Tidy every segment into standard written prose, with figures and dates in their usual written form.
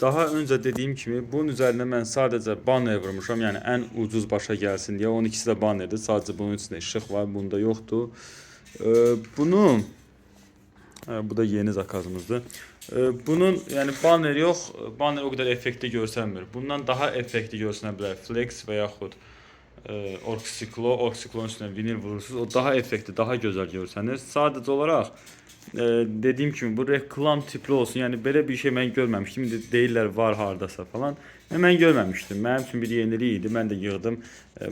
Daha önce dediğim kimi bunun üzerine mən sadəcə banner vurmuşam. Yəni ən ucuz başa gəlsin deyə. Onun ikisi də bannerdir. Sadəcə bunun içində işıq var, bunda yoxdur. Bunu bu da yeni zakazımızdır. Bunun yəni banner yox, banner o qədər effektiv görsənmir. Bundan daha effektiv görsənə bilər Flex və yaxud Orxiclonun üstünə vinil vurursunuz. O daha effektiv, daha gözəl görsənir. Sadəcə olaraq dediyim kimi bu reklam tipli olsun. Yəni belə bir şey mən görməmişdim. İndi deyirlər var hardasa falan. Mən görməmişdim. Mənim üçün bir yenilik idi. Mən də yığdım.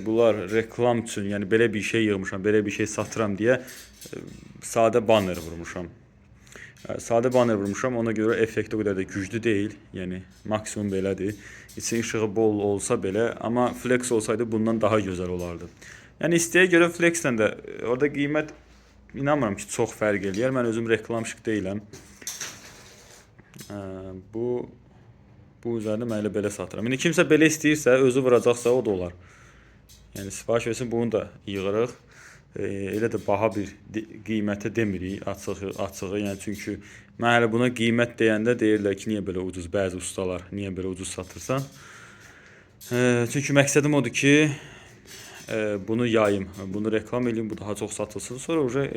Bunlar reklam üçün, yəni belə bir şey yığmışam, belə bir şey satıram deyə sadə banner vurmuşam. Sadə banner vurmuşam, ona görə effekti o qədər də güclü deyil. Yəni maksimum belədir. İçin işığı bol olsa belə, amma flex olsaydı bundan daha gözəl olardı. Yəni istəyə görə flexlə də orada qiymət inanmıram ki, çox fərq eləyər. Mən özüm reklamşıq deyiləm. Bu üzərində mən elə belə satıram. İndi kimsə belə istəyirsə, özü vuracaqsa o da olar. Yəni sifariş versin, bunu da yığırıq. Elə də baha bir qiymətə demirik açığı. Yəni çünki mən hələ buna qiymət deyəndə deyirlər ki, niyə belə ucuz, bəzi ustalar niyə belə ucuz satırsan. Çünki məqsədim odur ki, bunu yayım, bunu reklam edeyim, bu daha çox satılsın. Sonra уже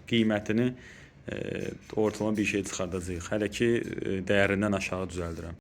qiymətini ortalama bir şey çıxardacağıq. Hələ ki dəyərindən aşağı düzəldirəm.